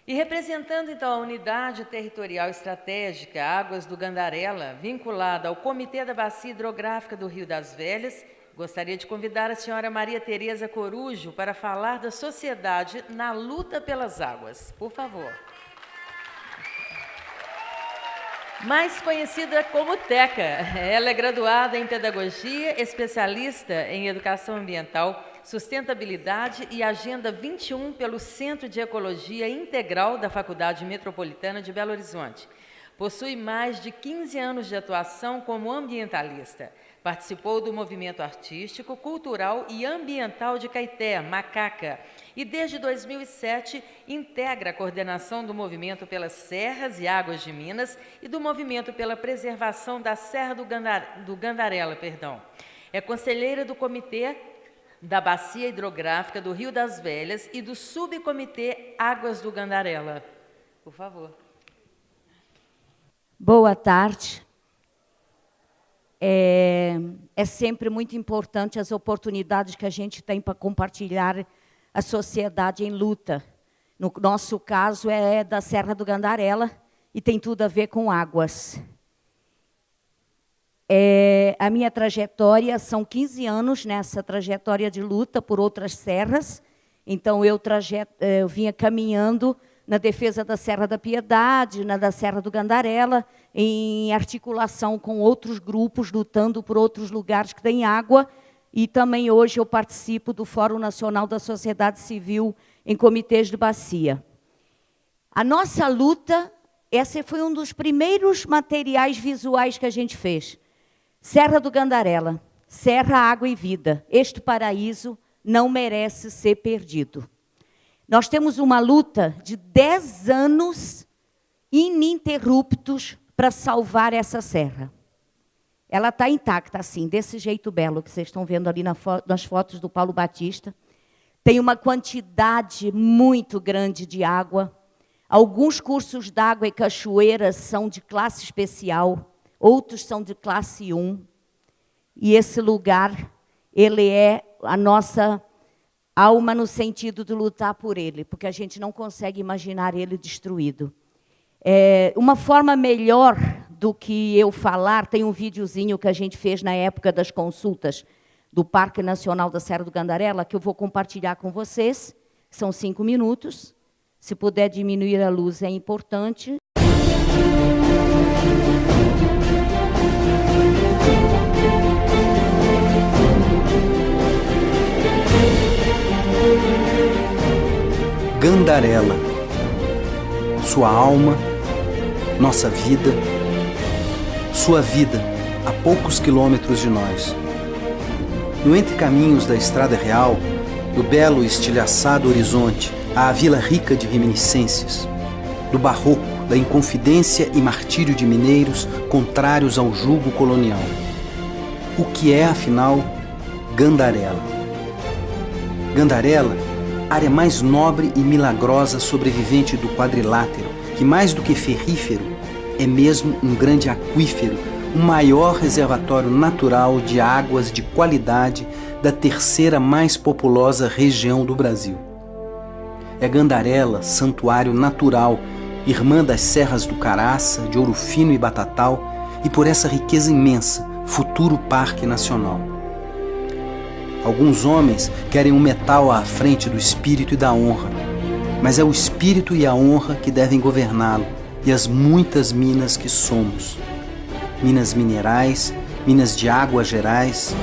E representando, então, a Unidade Territorial Estratégica Águas do Gandarela, vinculada ao Comitê da Bacia Hidrográfica do Rio das Velhas, gostaria de convidar a senhora Maria Tereza Corujo para falar da sociedade na luta pelas águas. Por favor. Mais conhecida como Teca, ela é graduada em Pedagogia, especialista em Educação Ambiental, Sustentabilidade e Agenda 21 pelo Centro de Ecologia Integral da Faculdade Metropolitana de Belo Horizonte. Possui mais de 15 anos de atuação como ambientalista. Participou do movimento artístico, cultural e ambiental de Caeté, Macaca, e desde 2007 integra a coordenação do movimento pelas Serras e Águas de Minas e do movimento pela preservação da Serra do Gandarela. É conselheira do Comitê da Bacia Hidrográfica do Rio das Velhas e do Subcomitê Águas do Gandarela. Por favor. Boa tarde. É sempre muito importante as oportunidades que a gente tem para compartilhar a sociedade em luta. No nosso caso, é da Serra do Gandarela e tem tudo a ver com águas. A minha trajetória, são 15 anos nessa trajetória de luta por outras serras. Então, eu vinha caminhando na defesa da Serra da Piedade, da Serra do Gandarela, em articulação com outros grupos, lutando por outros lugares que têm água. E também hoje eu participo do Fórum Nacional da Sociedade Civil em comitês de bacia. A nossa luta, esse foi um dos primeiros materiais visuais que a gente fez. Serra do Gandarela, Serra, Água e Vida. Este paraíso não merece ser perdido. Nós temos uma luta de 10 anos ininterruptos para salvar essa serra. Ela está intacta, assim, desse jeito belo que vocês estão vendo ali nas fotos do Paulo Batista. Tem uma quantidade muito grande de água. Alguns cursos d'água e cachoeiras são de classe especial, outros são de classe 1. E esse lugar, ele é a nossa alma no sentido de lutar por ele, porque a gente não consegue imaginar ele destruído. Uma forma melhor do que eu falar, tem um videozinho que a gente fez na época das consultas do Parque Nacional da Serra do Gandarela, que eu vou compartilhar com vocês. São 5 minutos. Se puder diminuir a luz, é importante. Gandarela, sua alma, nossa vida, sua vida a poucos quilômetros de nós. No entrecaminhos da Estrada Real, do belo e estilhaçado horizonte à vila rica de reminiscências, do barroco, da inconfidência e martírio de mineiros contrários ao jugo colonial. O que é, afinal, Gandarela? Gandarela, área mais nobre e milagrosa sobrevivente do quadrilátero, que mais do que ferrífero, é mesmo um grande aquífero, o maior reservatório natural de águas de qualidade da terceira mais populosa região do Brasil. É Gandarela, santuário natural, irmã das serras do Caraça, de Ouro Fino e Batatal, e por essa riqueza imensa, futuro parque nacional. Alguns homens querem um metal à frente do espírito e da honra, mas é o espírito e a honra que devem governá-lo, e as muitas minas que somos. Minas minerais, minas de águas gerais,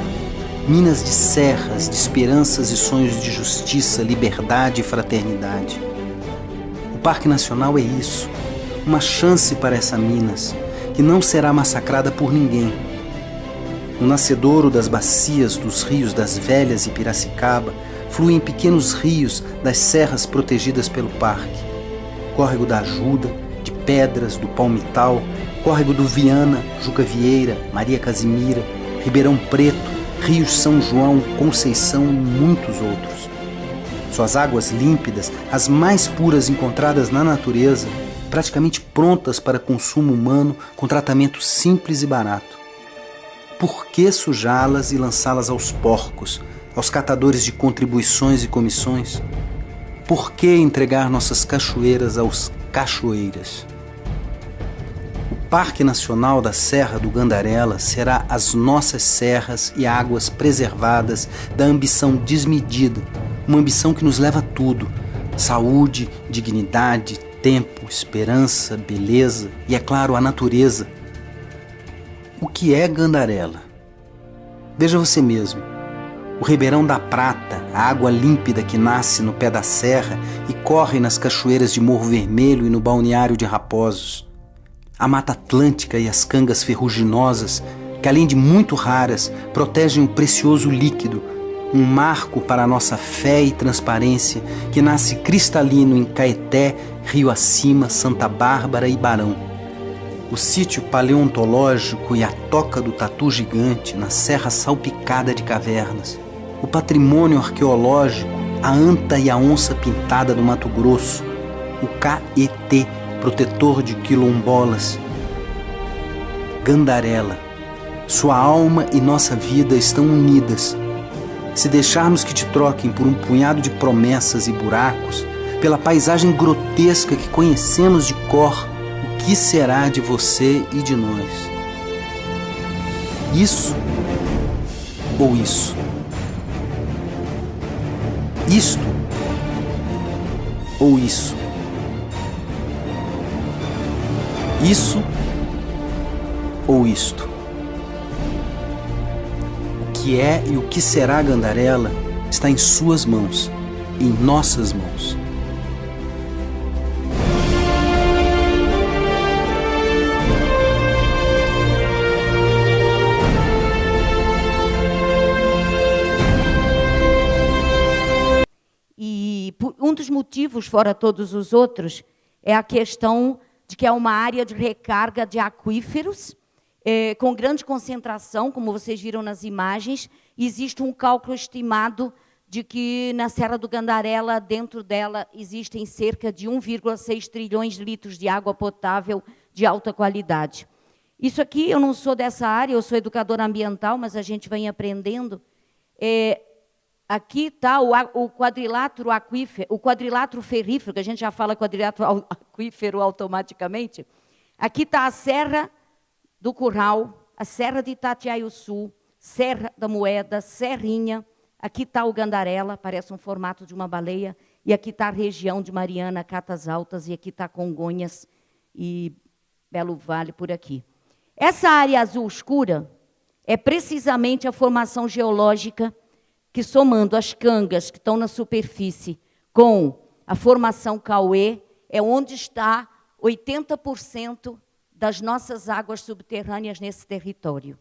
minas de serras, de esperanças e sonhos de justiça, liberdade e fraternidade. O Parque Nacional é isso, uma chance para essa Minas, que não será massacrada por ninguém. No nascedouro das bacias dos rios das Velhas e Piracicaba, fluem pequenos rios das serras protegidas pelo parque. Córrego da Ajuda, de Pedras, do Palmital, Córrego do Viana, Juca Vieira, Maria Casimira, Ribeirão Preto, Rios São João, Conceição e muitos outros. Suas águas límpidas, as mais puras encontradas na natureza, praticamente prontas para consumo humano com tratamento simples e barato. Por que sujá-las e lançá-las aos porcos, aos catadores de contribuições e comissões? Por que entregar nossas cachoeiras aos cachoeiras? O Parque Nacional da Serra do Gandarela será as nossas serras e águas preservadas da ambição desmedida, uma ambição que nos leva a tudo: saúde, dignidade, tempo, esperança, beleza e, é claro, a natureza. O que é Gandarela? Veja você mesmo. O Ribeirão da Prata, a água límpida que nasce no pé da serra e corre nas cachoeiras de Morro Vermelho e no balneário de Raposos. A Mata Atlântica e as cangas ferruginosas, que além de muito raras, protegem o precioso líquido, um marco para a nossa fé e transparência que nasce cristalino em Caeté, Rio Acima, Santa Bárbara e Barão. O sítio paleontológico e a toca do tatu gigante na Serra Salpicada de Cavernas. O patrimônio arqueológico, a anta e a onça pintada do Mato Grosso. O Caetê, protetor de quilombolas. Gandarela. Sua alma e nossa vida estão unidas. Se deixarmos que te troquem por um punhado de promessas e buracos, pela paisagem grotesca que conhecemos de cor, o que será de você e de nós? Isso ou isso? Isto ou isso? Isso ou isto? O que é e o que será Gandarela está em suas mãos, em nossas mãos. E um dos motivos, fora todos os outros, é a questão de que é uma área de recarga de aquíferos, com grande concentração, como vocês viram nas imagens. Existe um cálculo estimado de que na Serra do Gandarela, dentro dela, existem cerca de 1,6 trilhões de litros de água potável de alta qualidade. Isso aqui, eu não sou dessa área, eu sou educadora ambiental, mas a gente vem aprendendo. Aqui está o quadrilátero aquífero, o quadrilátero ferrífero, que a gente já fala quadrilátero aquífero automaticamente. Aqui está a Serra do Curral, a Serra de Itatiaiuçu, Serra da Moeda, Serrinha. Aqui está o Gandarela, parece um formato de uma baleia. E aqui está a região de Mariana, Catas Altas, e aqui está Congonhas e Belo Vale, por aqui. Essa área azul escura é precisamente a formação geológica que, somando as cangas que estão na superfície com a formação Cauê, é onde está 80% das nossas águas subterrâneas nesse território.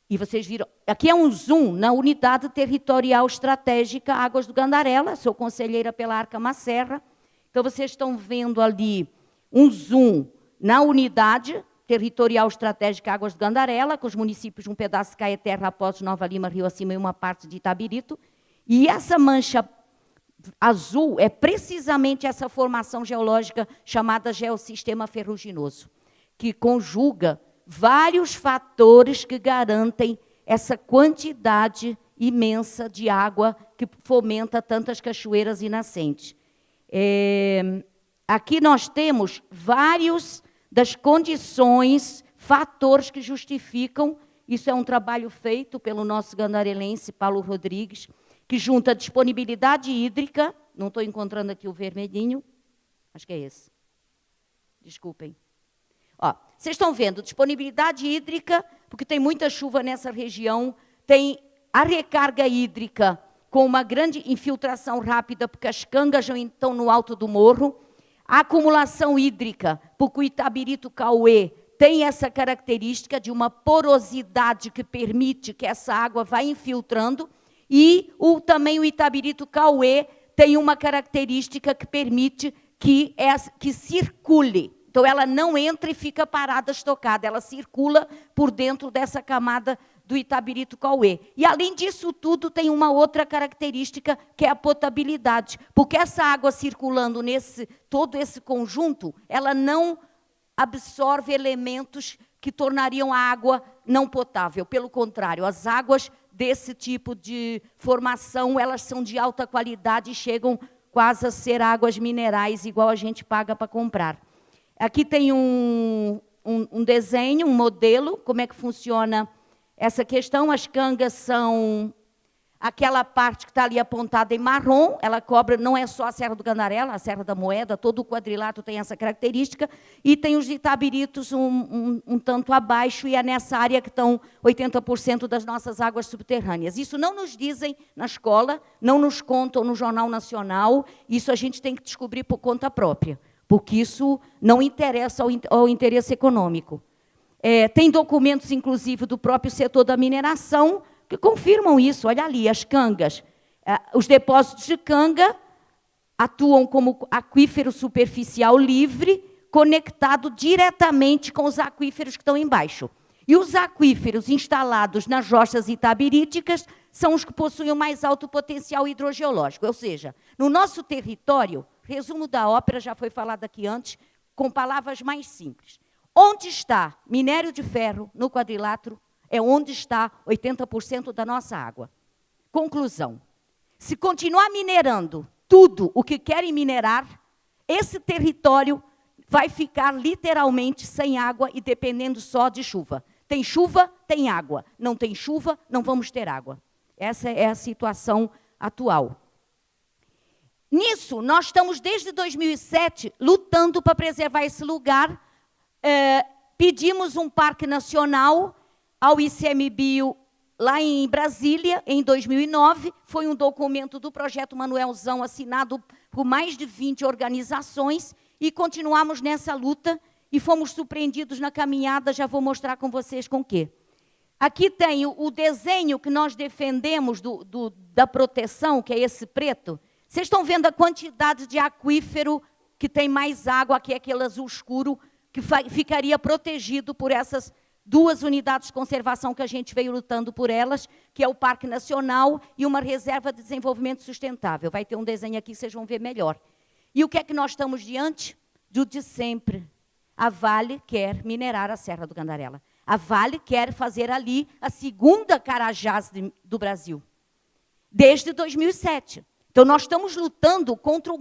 E vocês viram, aqui é um zoom na Unidade Territorial Estratégica Águas do Gandarela, sou conselheira pela Arcama Serra. Então, vocês estão vendo ali um zoom na Unidade Territorial Estratégica Águas do Gandarela, com os municípios de um pedaço de Caeté, Raposos, Nova Lima, Rio Acima e uma parte de Itabirito. E essa mancha azul é precisamente essa formação geológica chamada geossistema ferruginoso, que conjuga vários fatores que garantem essa quantidade imensa de água que fomenta tantas cachoeiras e nascentes. Aqui nós temos vários das condições, fatores que justificam. Isso é um trabalho feito pelo nosso gandarelense Paulo Rodrigues, que junta disponibilidade hídrica, não estou encontrando aqui o vermelhinho, acho que é esse, desculpem. Ó, vocês estão vendo, disponibilidade hídrica, porque tem muita chuva nessa região, tem a recarga hídrica com uma grande infiltração rápida, porque as cangas já estão no alto do morro, a acumulação hídrica, porque o Itabirito Cauê tem essa característica de uma porosidade que permite que essa água vá infiltrando, e também o Itabirito Cauê tem uma característica que permite que circule. Então, ela não entra e fica parada, estocada, ela circula por dentro dessa camada do Itabirito Cauê. E, além disso tudo, tem uma outra característica, que é a potabilidade, porque essa água circulando todo esse conjunto, ela não absorve elementos que tornariam a água não potável. Pelo contrário, as águas desse tipo de formação, elas são de alta qualidade e chegam quase a ser águas minerais, igual a gente paga para comprar. Aqui tem um desenho, um modelo, como é que funciona essa questão. As cangas são aquela parte que está ali apontada em marrom, ela cobre, não é só a Serra do Gandarela, a Serra da Moeda, todo o quadrilátero tem essa característica, e tem os itabiritos um tanto abaixo, e é nessa área que estão 80% das nossas águas subterrâneas. Isso não nos dizem na escola, não nos contam no Jornal Nacional, isso a gente tem que descobrir por conta própria, porque isso não interessa ao interesse econômico. Tem documentos, inclusive, do próprio setor da mineração, que confirmam isso. Olha ali, as cangas. Os depósitos de canga atuam como aquífero superficial livre, conectado diretamente com os aquíferos que estão embaixo. E os aquíferos instalados nas rochas itabiríticas são os que possuem o mais alto potencial hidrogeológico. Ou seja, no nosso território, resumo da ópera, já foi falado aqui antes, com palavras mais simples. Onde está minério de ferro no quadrilátero, é onde está 80% da nossa água. Conclusão. Se continuar minerando tudo o que querem minerar, esse território vai ficar literalmente sem água e dependendo só de chuva. Tem chuva, tem água. Não tem chuva, não vamos ter água. Essa é a situação atual. Nisso, nós estamos desde 2007 lutando para preservar esse lugar. Pedimos um parque nacional ao ICMBio, lá em Brasília, em 2009, foi um documento do Projeto Manuelzão, assinado por mais de 20 organizações, e continuamos nessa luta, e fomos surpreendidos na caminhada, já vou mostrar com vocês com o quê. Aqui tem o desenho que nós defendemos da proteção, que é esse preto. Vocês estão vendo a quantidade de aquífero que tem mais água, aqui é aquele azul escuro, que ficaria protegido por essas 2 unidades de conservação que a gente veio lutando por elas, que é o Parque Nacional e uma Reserva de Desenvolvimento Sustentável. Vai ter um desenho aqui, vocês vão ver melhor. E o que é que nós estamos diante? Do de sempre. A Vale quer minerar a Serra do Gandarela. A Vale quer fazer ali a segunda Carajás do Brasil, desde 2007. Então, nós estamos lutando contra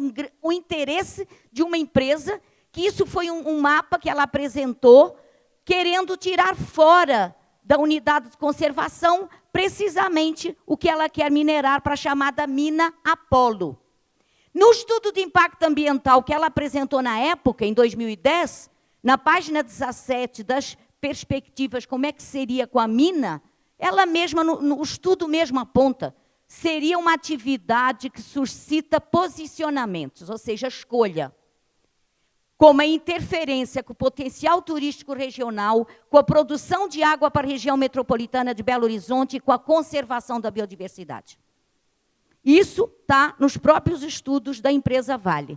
o interesse de uma empresa, que isso foi um mapa que ela apresentou, querendo tirar fora da unidade de conservação precisamente o que ela quer minerar para a chamada mina Apolo. No estudo de impacto ambiental que ela apresentou na época, em 2010, na página 17 das perspectivas, como é que seria com a mina, ela mesma, no estudo mesmo aponta, seria uma atividade que suscita posicionamentos, ou seja, escolha, como a interferência com o potencial turístico regional, com a produção de água para a região metropolitana de Belo Horizonte e com a conservação da biodiversidade. Isso está nos próprios estudos da empresa Vale.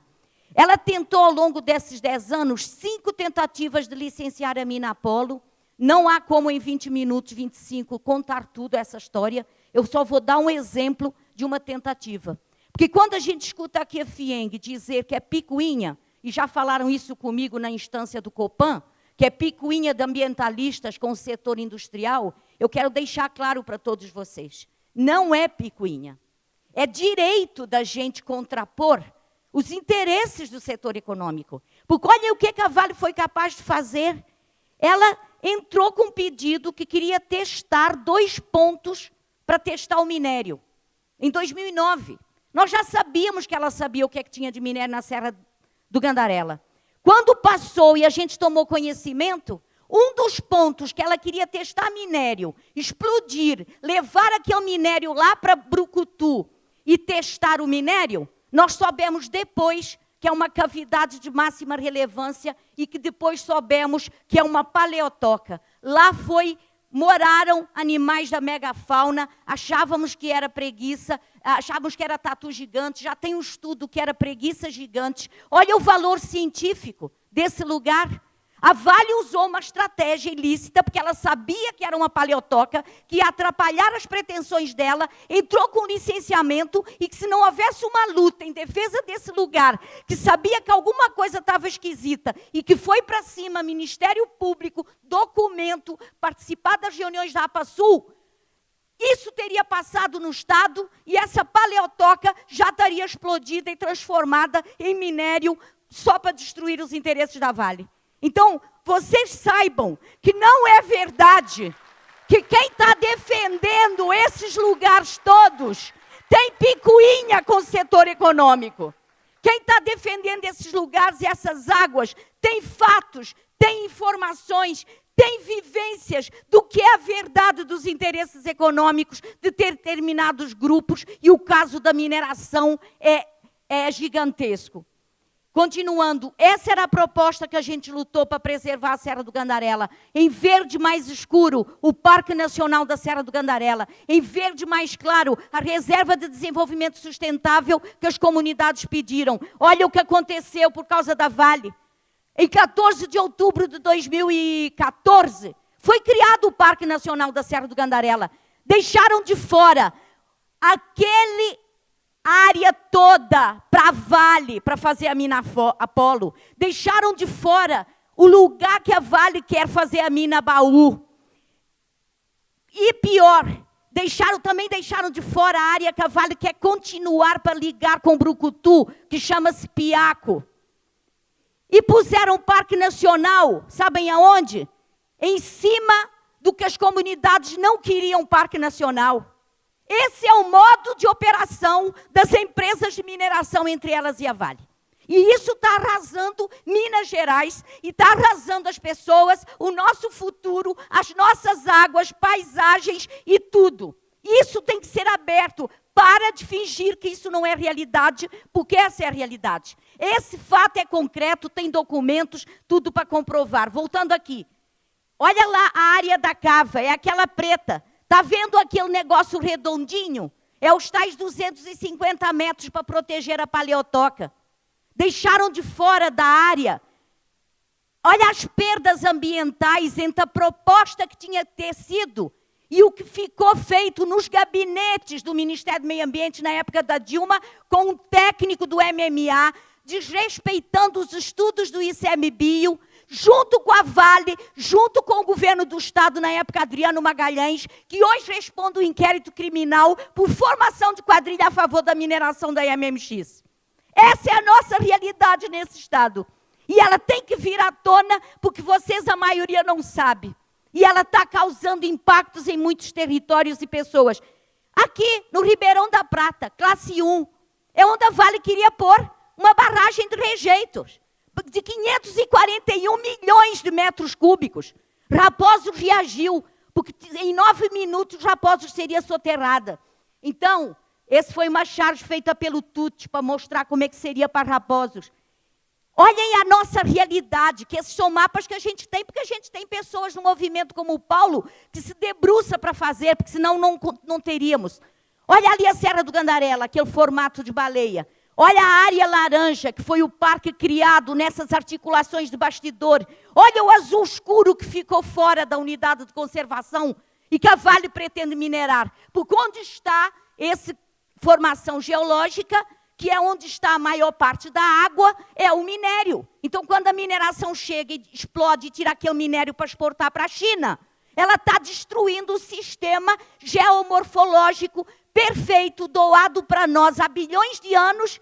Ela tentou, ao longo desses 10 anos, 5 tentativas de licenciar a mina Apolo. Não há como, em 20 minutos, 25, contar tudo essa história. Eu só vou dar um exemplo de uma tentativa. Porque quando a gente escuta aqui a FIENG dizer que é picuinha, e já falaram isso comigo na instância do Copan, que é picuinha de ambientalistas com o setor industrial, eu quero deixar claro para todos vocês. Não é picuinha. É direito da gente contrapor os interesses do setor econômico. Porque olha o que a Vale foi capaz de fazer. Ela entrou com um pedido que queria testar 2 pontos para testar o minério. Em 2009. Nós já sabíamos que ela sabia o que é que tinha de minério na Serra do Gandarela. Quando passou e a gente tomou conhecimento, um dos pontos que ela queria testar minério, explodir, levar aquele minério lá para Brucutu e testar o minério, nós soubemos depois que é uma cavidade de máxima relevância e que depois soubemos que é uma paleotoca. Lá moraram animais da megafauna, achávamos que era preguiça, achávamos que era tatu gigante, já tem um estudo que era preguiça gigante. Olha o valor científico desse lugar. A Vale usou uma estratégia ilícita, porque ela sabia que era uma paleotoca, que ia atrapalhar as pretensões dela, entrou com licenciamento e que se não houvesse uma luta em defesa desse lugar, que sabia que alguma coisa estava esquisita e que foi para cima, Ministério Público, documento, participar das reuniões da APASUL, isso teria passado no Estado e essa paleotoca já estaria explodida e transformada em minério só para destruir os interesses da Vale. Então, vocês saibam que não é verdade que quem está defendendo esses lugares todos tem picuinha com o setor econômico. Quem está defendendo esses lugares e essas águas tem fatos, tem informações, tem vivências do que é a verdade dos interesses econômicos de determinados grupos, e o caso da mineração é gigantesco. Continuando, essa era a proposta que a gente lutou para preservar a Serra do Gandarela. Em verde mais escuro, o Parque Nacional da Serra do Gandarela. Em verde mais claro, a Reserva de Desenvolvimento Sustentável que as comunidades pediram. Olha o que aconteceu por causa da Vale. Em 14 de outubro de 2014, foi criado o Parque Nacional da Serra do Gandarela. Deixaram de fora aquele área toda para a Vale, para fazer a mina Apolo. Deixaram de fora o lugar que a Vale quer fazer a mina Baú. E pior, também deixaram de fora a área que a Vale quer continuar para ligar com Brucutu, que chama-se Piaco. E puseram o Parque Nacional, sabem aonde? Em cima do que as comunidades não queriam Parque Nacional. Esse é o modo de operação das empresas de mineração, entre elas e a Vale. E isso está arrasando Minas Gerais e está arrasando as pessoas, o nosso futuro, as nossas águas, paisagens e tudo. Isso tem que ser aberto. Para de fingir que isso não é realidade, porque essa é a realidade. Esse fato é concreto, tem documentos, tudo para comprovar. Voltando aqui. Olha lá a área da cava, é aquela preta. Está vendo aquele negócio redondinho? É os tais 250 metros para proteger a paleotoca. Deixaram de fora da área. Olha as perdas ambientais entre a proposta que tinha que ter sido e o que ficou feito nos gabinetes do Ministério do Meio Ambiente na época da Dilma, com um técnico do MMA, desrespeitando os estudos do ICMBio, junto com a Vale, junto com o governo do Estado, na época Adriano Magalhães, que hoje responde um inquérito criminal por formação de quadrilha a favor da mineração da MMX. Essa é a nossa realidade nesse Estado. E ela tem que vir à tona, porque vocês, a maioria, não sabe. E ela está causando impactos em muitos territórios e pessoas. Aqui, no Ribeirão da Prata, classe 1, é onde a Vale queria pôr uma barragem de rejeitos de 541 milhões de metros cúbicos. Raposos reagiu, porque em 9 minutos Raposos seria soterrada. Então, essa foi uma charge feita pelo Tuti para mostrar como é que seria para Raposos. Olhem a nossa realidade, que esses são mapas que a gente tem, porque a gente tem pessoas no movimento como o Paulo, que se debruça para fazer, porque senão não teríamos. Olha ali a Serra do Gandarela, aquele formato de baleia. Olha a área laranja, que foi o parque criado nessas articulações de bastidor. Olha o azul escuro que ficou fora da unidade de conservação e que a Vale pretende minerar. Porque onde está essa formação geológica, que é onde está a maior parte da água, é o minério. Então, quando a mineração chega e explode e tira aquele minério para exportar para a China, ela está destruindo o sistema geomorfológico perfeito, doado para nós há bilhões de anos,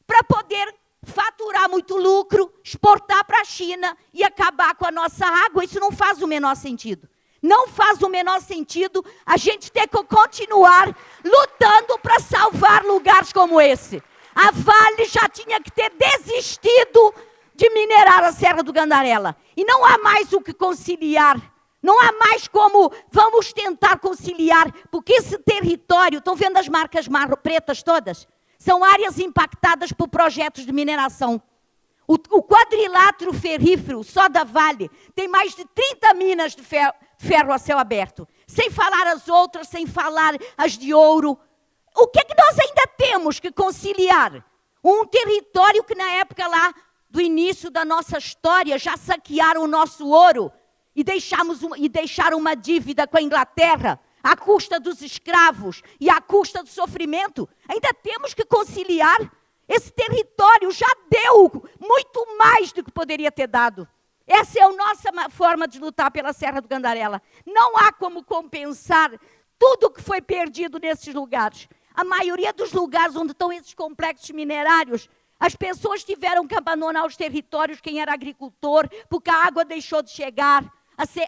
para poder faturar muito lucro, exportar para a China e acabar com a nossa água. Isso não faz o menor sentido. Não faz o menor sentido a gente ter que continuar lutando para salvar lugares como esse. A Vale já tinha que ter desistido de minerar a Serra do Gandarela. E não há mais o que conciliar. Não há mais como vamos tentar conciliar, porque esse território, estão vendo as marcas pretas todas? São áreas impactadas por projetos de mineração. O quadrilátero ferrífero, só da Vale, tem mais de 30 minas de ferro a céu aberto. Sem falar as outras, sem falar as de ouro. O que é que nós ainda temos que conciliar? Um território que na época lá, do início da nossa história, já saquearam o nosso ouro e deixaram uma dívida com a Inglaterra, à custa dos escravos e à custa do sofrimento. Ainda temos que conciliar. Esse território já deu muito mais do que poderia ter dado. Essa é a nossa forma de lutar pela Serra do Gandarela. Não há como compensar tudo que foi perdido nesses lugares. A maioria dos lugares onde estão esses complexos minerários, as pessoas tiveram que abandonar os territórios, quem era agricultor, porque a água deixou de chegar,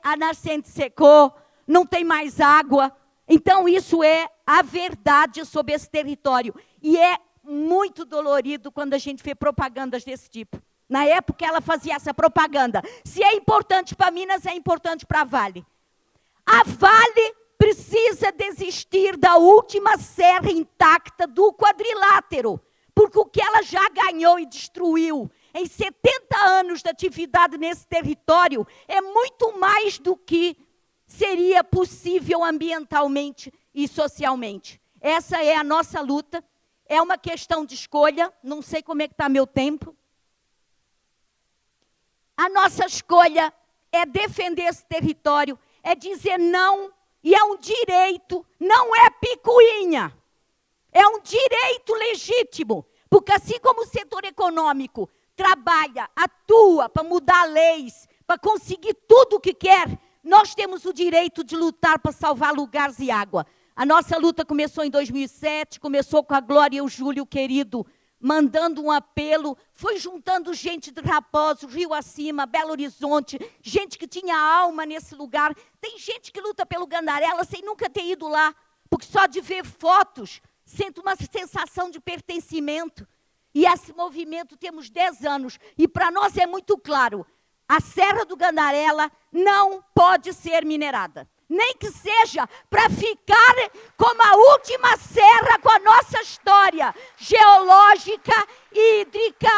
a nascente secou, não tem mais água. Então, isso é a verdade sobre esse território. E é muito dolorido quando a gente vê propagandas desse tipo. Na época, ela fazia essa propaganda. Se é importante para Minas, é importante para a Vale. A Vale precisa desistir da última serra intacta do quadrilátero, porque o que ela já ganhou e destruiu em 70 anos de atividade nesse território é muito mais do que seria possível ambientalmente e socialmente. Essa é a nossa luta, é uma questão de escolha, não sei como é que está meu tempo. A nossa escolha é defender esse território, é dizer não, e é um direito, não é picuinha. É um direito legítimo, porque assim como o setor econômico trabalha, atua para mudar leis, para conseguir tudo o que quer, nós temos o direito de lutar para salvar lugares e água. A nossa luta começou em 2007, começou com a Glória e o Júlio, querido, mandando um apelo, foi juntando gente de Raposo, Rio Acima, Belo Horizonte, gente que tinha alma nesse lugar. Tem gente que luta pelo Gandarela sem nunca ter ido lá, porque só de ver fotos sente uma sensação de pertencimento. E esse movimento temos 10 anos, e para nós é muito claro, a Serra do Gandarela não pode ser minerada. Nem que seja para ficar como a última serra com a nossa história geológica e hídrica,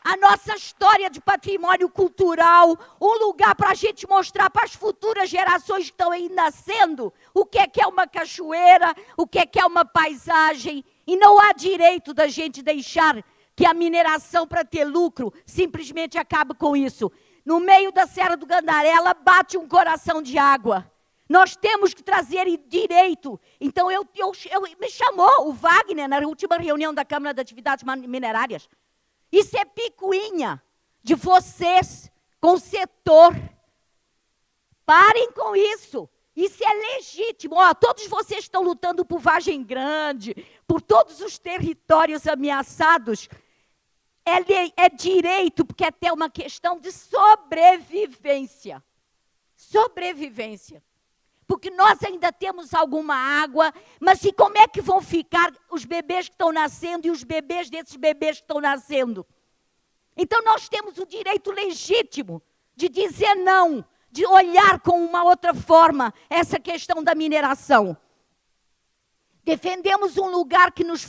a nossa história de patrimônio cultural, um lugar para a gente mostrar para as futuras gerações que estão aí nascendo o que é uma cachoeira, o que é uma paisagem. E não há direito da gente deixar que a mineração para ter lucro simplesmente acabe com isso. No meio da Serra do Gandarela bate um coração de água. Nós temos que trazer direito. Então, me chamou o Wagner na última reunião da Câmara de Atividades Minerárias. Isso é picuinha de vocês com o setor. Parem com isso. Isso é legítimo. Todos vocês estão lutando por Vargem Grande, por todos os territórios ameaçados. É direito, porque é até uma questão de sobrevivência. Sobrevivência. Porque nós ainda temos alguma água, mas e como é que vão ficar os bebês que estão nascendo e os bebês desses bebês que estão nascendo? Então nós temos o direito legítimo de dizer não, de olhar com uma outra forma essa questão da mineração. Defendemos um lugar que nos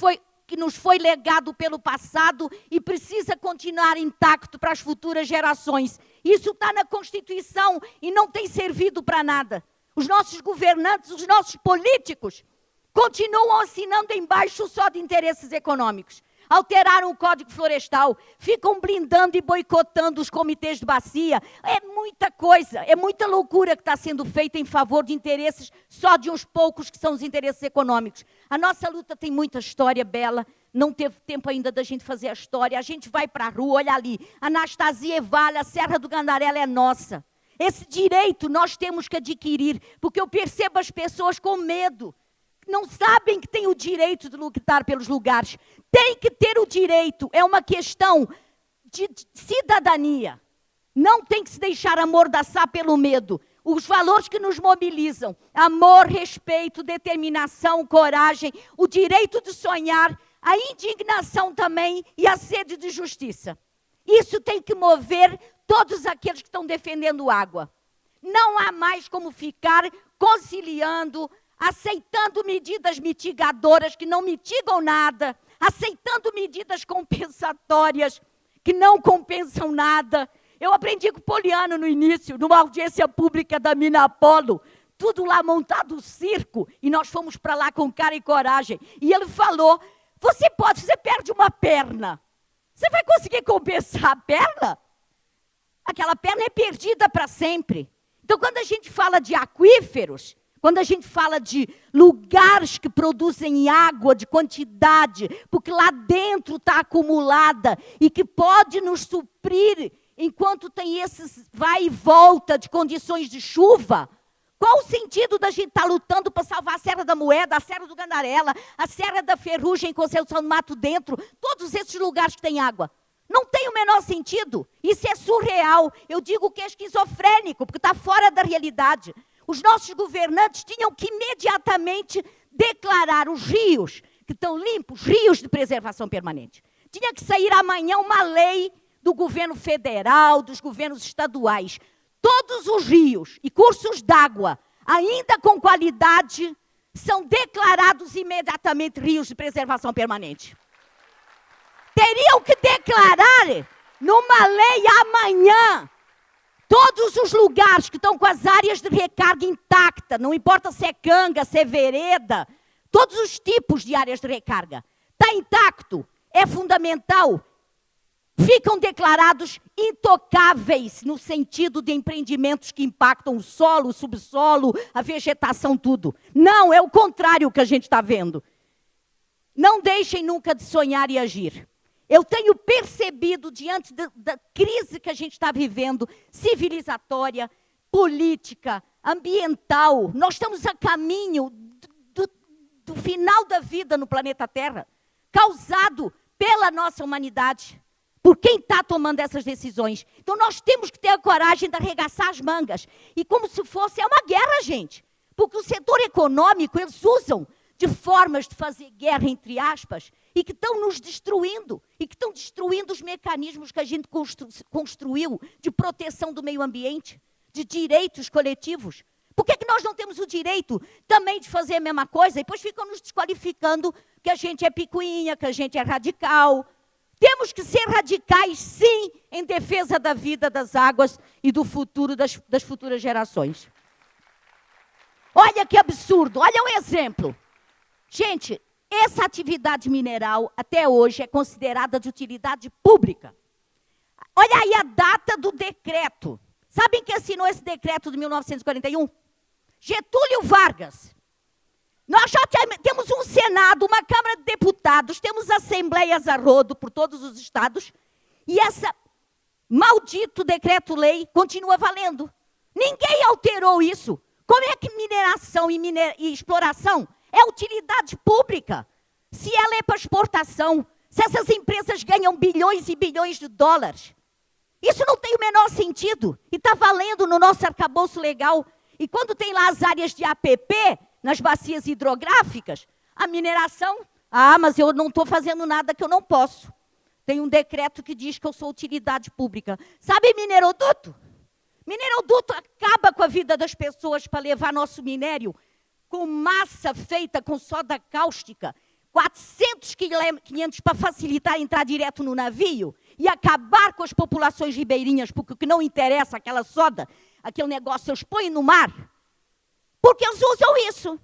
foi legado pelo passado e precisa continuar intacto para as futuras gerações. Isso está na Constituição e não tem servido para nada. Os nossos governantes, os nossos políticos, continuam assinando embaixo só de interesses econômicos. Alteraram o Código Florestal, ficam blindando e boicotando os comitês de bacia. É muita coisa, é muita loucura que está sendo feita em favor de interesses só de uns poucos que são os interesses econômicos. A nossa luta tem muita história bela, não teve tempo ainda da gente fazer a história. A gente vai para a rua, olha ali, Anastasia Evalha, a Serra do Gandarela é nossa. Esse direito nós temos que adquirir, porque eu percebo as pessoas com medo, não sabem que têm o direito de lutar pelos lugares. Tem que ter o direito, é uma questão de cidadania. Não tem que se deixar amordaçar pelo medo. Os valores que nos mobilizam, amor, respeito, determinação, coragem, o direito de sonhar, a indignação também e a sede de justiça. Isso tem que mover todos aqueles que estão defendendo água. Não há mais como ficar conciliando, aceitando medidas mitigadoras que não mitigam nada, aceitando medidas compensatórias que não compensam nada. Eu aprendi com o Poliano no início, numa audiência pública da Mina Apolo, tudo lá montado circo, e nós fomos para lá com cara e coragem. E ele falou, você perde uma perna, você vai conseguir compensar a perna? Aquela perna é perdida para sempre. Então, quando a gente fala de aquíferos, quando a gente fala de lugares que produzem água de quantidade, porque lá dentro está acumulada e que pode nos suprir enquanto tem esses vai e volta de condições de chuva, Qual o sentido da gente estar lutando para salvar a Serra da Moeda, a Serra do Gandarela, a Serra da Ferrugem, Conceição do Mato Dentro, todos esses lugares que têm água? Não tem o menor sentido. Isso é surreal. Eu digo que é esquizofrênico, porque está fora da realidade. Os nossos governantes tinham que imediatamente declarar os rios que estão limpos, rios de preservação permanente. Tinha que sair amanhã uma lei do governo federal, dos governos estaduais. Todos os rios e cursos d'água, ainda com qualidade, são declarados imediatamente rios de preservação permanente. Teriam que declarar numa lei amanhã todos os lugares que estão com as áreas de recarga intacta, não importa se é canga, se é vereda, todos os tipos de áreas de recarga. Está intacto, é fundamental. Ficam declarados intocáveis no sentido de empreendimentos que impactam o solo, o subsolo, a vegetação, tudo. Não, é o contrário que a gente está vendo. Não deixem nunca de sonhar e agir. Eu tenho percebido, diante da crise que a gente está vivendo, civilizatória, política, ambiental, nós estamos a caminho do final da vida no planeta Terra, causado pela nossa humanidade, por quem está tomando essas decisões. Então nós temos que ter a coragem de arregaçar as mangas. E como se fosse, é uma guerra, gente. Porque o setor econômico, eles usam de formas de fazer guerra, entre aspas, e que estão nos destruindo, e que estão destruindo os mecanismos que a gente construiu de proteção do meio ambiente, de direitos coletivos. Por que nós não temos o direito também de fazer a mesma coisa? E depois ficam nos desqualificando que a gente é picuinha, que a gente é radical. Temos que ser radicais, sim, em defesa da vida, das águas e do futuro das futuras gerações. Olha que absurdo, olha um exemplo. Gente, essa atividade mineral, até hoje, é considerada de utilidade pública. Olha aí a data do decreto. Sabem quem assinou esse decreto de 1941? Getúlio Vargas. Nós já temos um Senado, uma Câmara de Deputados, temos assembleias a rodo por todos os estados, e esse maldito decreto-lei continua valendo. Ninguém alterou isso. Como é que mineração e exploração é utilidade pública? Se ela é para exportação, se essas empresas ganham bilhões e bilhões de dólares, isso não tem o menor sentido. E está valendo no nosso arcabouço legal. E quando tem lá as áreas de APP, nas bacias hidrográficas, a mineração, mas eu não estou fazendo nada que eu não posso. Tem um decreto que diz que eu sou utilidade pública. Sabe mineroduto? Mineroduto acaba com a vida das pessoas para levar nosso minério com massa feita com soda cáustica, 400 500 para facilitar entrar direto no navio e acabar com as populações ribeirinhas, porque o que não interessa, aquela soda, aquele negócio, eles põem no mar. Porque eles usam isso,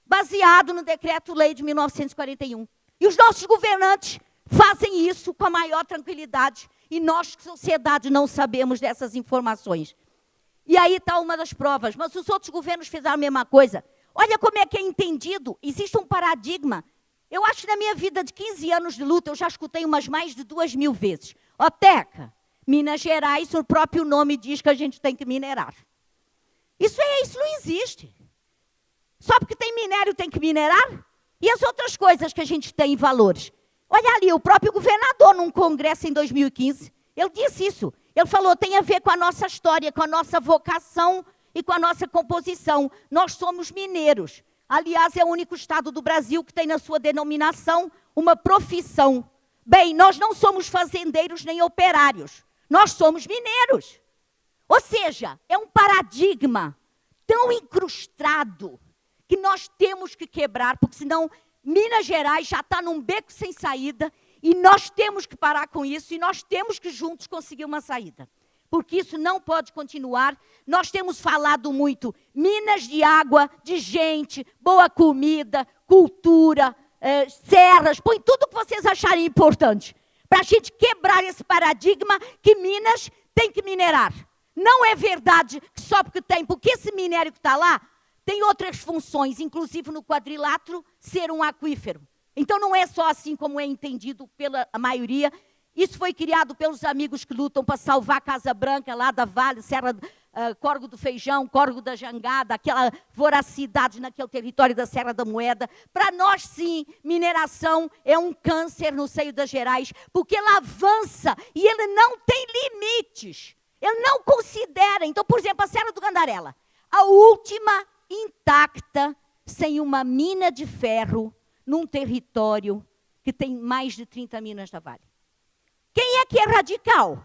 baseado no Decreto-Lei de 1941. E os nossos governantes fazem isso com a maior tranquilidade. E nós, sociedade, não sabemos dessas informações. E aí está uma das provas. Mas os outros governos fizeram a mesma coisa. Olha como é que é entendido. Existe um paradigma. Eu acho que na minha vida de 15 anos de luta, eu já escutei umas mais de 2.000 vezes. Ó, Teca, Minas Gerais, o próprio nome diz que a gente tem que minerar. Isso não existe. Só porque tem minério tem que minerar? E as outras coisas que a gente tem em valores? Olha ali, o próprio governador, num congresso em 2015, ele disse isso. Ele falou, tem a ver com a nossa história, com a nossa vocação e com a nossa composição. Nós somos mineiros. Aliás, é o único estado do Brasil que tem na sua denominação uma profissão. Bem, nós não somos fazendeiros nem operários. Nós somos mineiros. Ou seja, é um paradigma tão incrustado que nós temos que quebrar, porque senão Minas Gerais já está num beco sem saída e nós temos que parar com isso e nós temos que juntos conseguir uma saída. Porque isso não pode continuar. Nós temos falado muito, minas de água, de gente, boa comida, cultura, serras, põe tudo o que vocês acharem importante, para a gente quebrar esse paradigma que Minas tem que minerar. Não é verdade que só porque tem, porque esse minério que está lá tem outras funções, inclusive no quadrilátero, ser um aquífero. Então não é só assim como é entendido pela maioria, Isso foi criado pelos amigos que lutam para salvar Casa Branca, lá da Vale, Córrego do Feijão, Córrego da Jangada, aquela voracidade naquele território da Serra da Moeda. Para nós, sim, mineração é um câncer no seio das Gerais, porque ela avança e ele não tem limites. Ele não considera. Então, por exemplo, a Serra do Gandarela, a última intacta, sem uma mina de ferro, num território que tem mais de 30 minas da Vale. Quem é que é radical?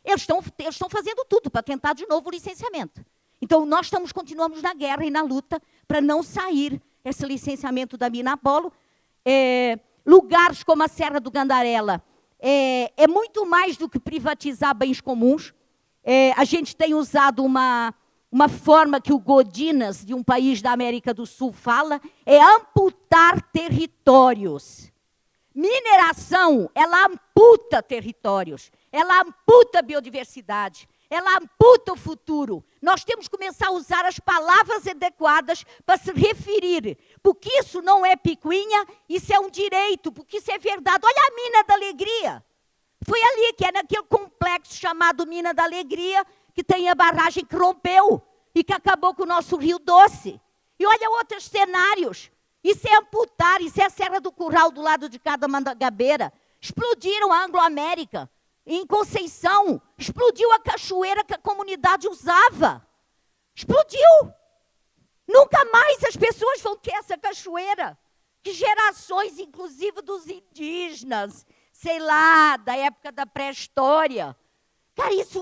Eles estão fazendo tudo para tentar de novo o licenciamento. Então, nós continuamos na guerra e na luta para não sair esse licenciamento da mina Apolo. Lugares como a Serra do Gandarela é muito mais do que privatizar bens comuns. A gente tem usado uma forma que o Godinas, de um país da América do Sul, fala, é amputar territórios. Mineração, ela amputa territórios, ela amputa biodiversidade, ela amputa o futuro. Nós temos que começar a usar as palavras adequadas para se referir, porque isso não é picuinha, isso é um direito, porque isso é verdade. Olha a Mina da Alegria. Foi ali, que é naquele complexo chamado Mina da Alegria, que tem a barragem que rompeu e que acabou com o nosso Rio Doce. E olha outros cenários. Isso é amputar, isso é a Serra do Curral do lado de cada mangabeira. Explodiram a Anglo-América. Em Conceição, explodiu a cachoeira que a comunidade usava. Explodiu. Nunca mais as pessoas vão ter essa cachoeira. Que gerações, inclusive dos indígenas, sei lá, da época da pré-história. Cara, isso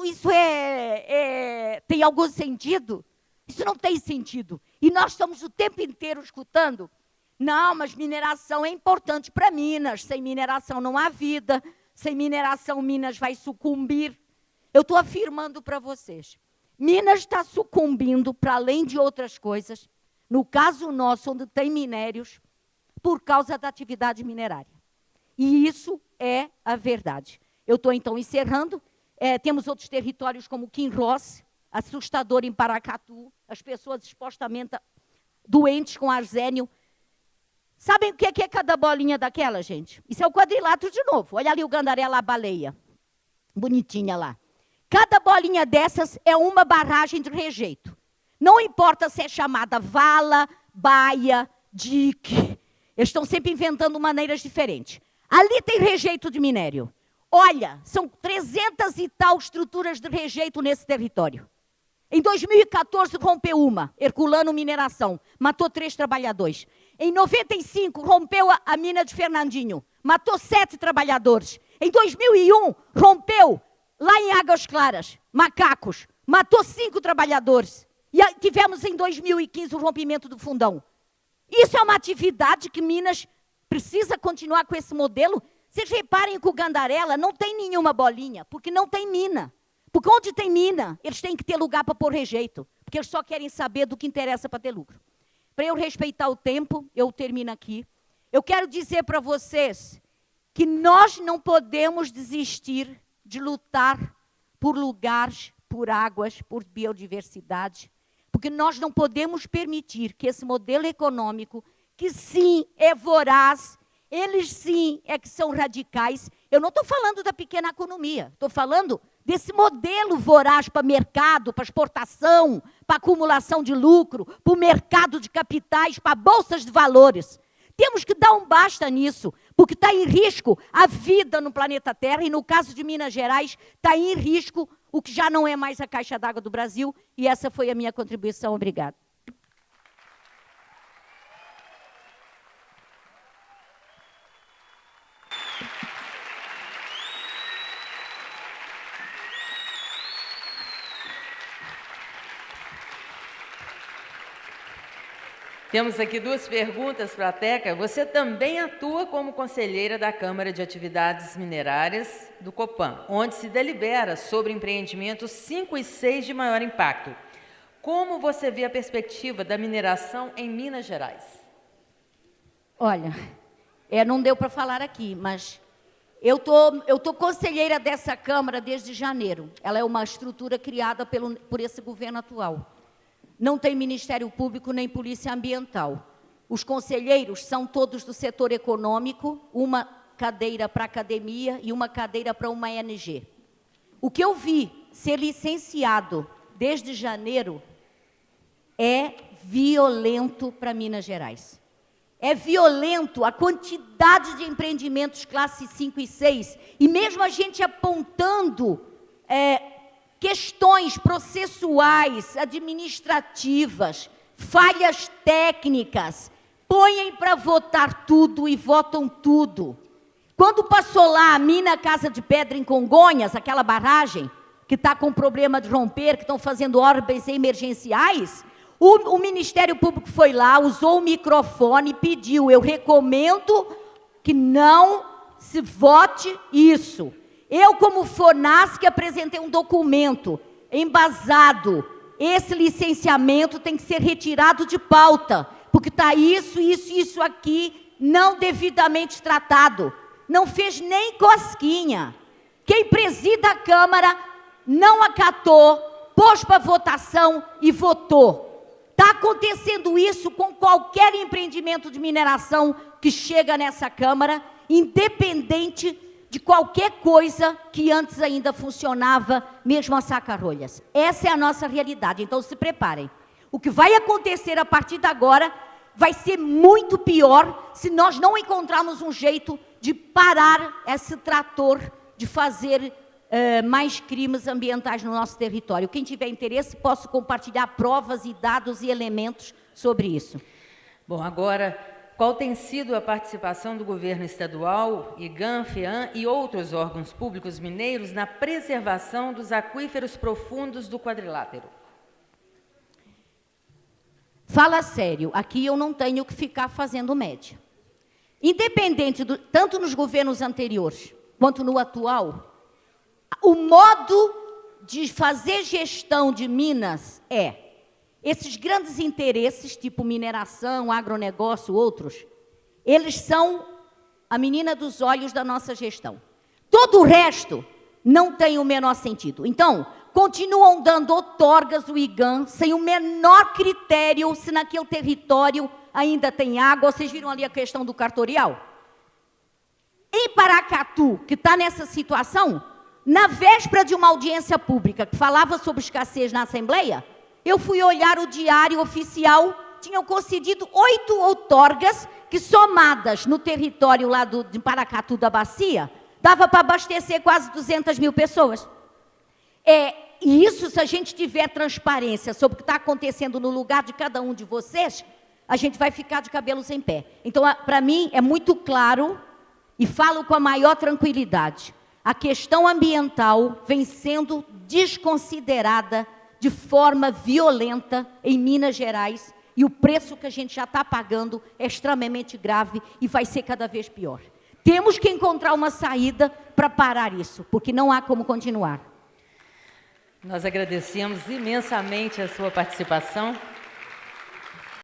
tem algum sentido? Isso não tem sentido. E nós estamos o tempo inteiro escutando. Não, mas mineração é importante para Minas. Sem mineração não há vida. Sem mineração, Minas vai sucumbir. Eu estou afirmando para vocês. Minas está sucumbindo, para além de outras coisas, no caso nosso, onde tem minérios, por causa da atividade minerária. E isso é a verdade. Eu estou, então, encerrando. Temos outros territórios como Kinross, assustador em Paracatu, as pessoas supostamente doentes com arsênio. Sabem o que é cada bolinha daquela, gente? Isso é o quadrilátero de novo. Olha ali o Gandarela, a baleia. Bonitinha lá. Cada bolinha dessas é uma barragem de rejeito. Não importa se é chamada vala, baia, dique. Eles estão sempre inventando maneiras diferentes. Ali tem rejeito de minério. Olha, são 300 e tal estruturas de rejeito nesse território. Em 2014 rompeu uma, Herculano Mineração, matou 3 trabalhadores. Em 95 rompeu a mina de Fernandinho, matou 7 trabalhadores. Em 2001 rompeu lá em Águas Claras, Macacos, matou 5 trabalhadores. E tivemos em 2015 o rompimento do Fundão. Isso é uma atividade que Minas precisa continuar com esse modelo. Vocês reparem que o Gandarela não tem nenhuma bolinha, porque não tem mina. Porque onde tem mina, eles têm que ter lugar para pôr rejeito. Porque eles só querem saber do que interessa para ter lucro. Para eu respeitar o tempo, eu termino aqui. Eu quero dizer para vocês que nós não podemos desistir de lutar por lugares, por águas, por biodiversidade. Porque nós não podemos permitir que esse modelo econômico, que sim é voraz, eles sim é que são radicais. Eu não estou falando da pequena economia, estou falando desse modelo voraz para mercado, para exportação, para acumulação de lucro, para o mercado de capitais, para bolsas de valores. Temos que dar um basta nisso, porque está em risco a vida no planeta Terra e, no caso de Minas Gerais, está em risco o que já não é mais a caixa d'água do Brasil. E essa foi a minha contribuição. Obrigada. Temos aqui 2 perguntas para a Teca. Você também atua como conselheira da Câmara de Atividades Minerárias do Copan, onde se delibera sobre empreendimentos 5 e 6 de maior impacto. Como você vê a perspectiva da mineração em Minas Gerais? Olha, não deu para falar aqui, mas eu tô conselheira dessa Câmara desde janeiro. Ela é uma estrutura criada por esse governo atual. Não tem Ministério Público nem Polícia Ambiental. Os conselheiros são todos do setor econômico, uma cadeira para academia e uma cadeira para uma ONG. O que eu vi ser licenciado desde janeiro é violento para Minas Gerais. É violento a quantidade de empreendimentos classe 5 e 6, e mesmo a gente apontando questões processuais, administrativas, falhas técnicas, põem para votar tudo e votam tudo. Quando passou lá a mina Casa de Pedra em Congonhas, aquela barragem que está com problema de romper, que estão fazendo obras emergenciais, o Ministério Público foi lá, usou o microfone e pediu: eu recomendo que não se vote isso. Eu, como FONASC, apresentei um documento embasado. Esse licenciamento tem que ser retirado de pauta, porque está isso aqui não devidamente tratado. Não fez nem cosquinha. Quem presida a Câmara não acatou, pôs para votação e votou. Está acontecendo isso com qualquer empreendimento de mineração que chega nessa Câmara, independente de qualquer coisa que antes ainda funcionava, mesmo a saca-rolhas. Essa é a nossa realidade, então se preparem. O que vai acontecer a partir de agora vai ser muito pior se nós não encontrarmos um jeito de parar esse trator de fazer mais crimes ambientais no nosso território. Quem tiver interesse, posso compartilhar provas e dados e elementos sobre isso. Bom, agora, qual tem sido a participação do governo estadual, IGAM, FEAM e outros órgãos públicos mineiros na preservação dos aquíferos profundos do quadrilátero? Fala sério, aqui eu não tenho que ficar fazendo média. Independente, tanto nos governos anteriores quanto no atual, o modo de fazer gestão de Minas esses grandes interesses, tipo mineração, agronegócio, outros, eles são a menina dos olhos da nossa gestão. Todo o resto não tem o menor sentido. Então, continuam dando outorgas do IGAM sem o menor critério se naquele território ainda tem água. Vocês viram ali a questão do cartorial? Em Paracatu, que está nessa situação, na véspera de uma audiência pública que falava sobre escassez na Assembleia, eu fui olhar o diário oficial, tinham concedido 8 outorgas que, somadas no território lá de Paracatu da Bacia, dava para abastecer quase 200 mil pessoas. E isso, se a gente tiver transparência sobre o que está acontecendo no lugar de cada um de vocês, a gente vai ficar de cabelos em pé. Então, para mim, é muito claro, e falo com a maior tranquilidade, a questão ambiental vem sendo desconsiderada de forma violenta em Minas Gerais, e o preço que a gente já está pagando é extremamente grave e vai ser cada vez pior. Temos que encontrar uma saída para parar isso, porque não há como continuar. Nós agradecemos imensamente a sua participação.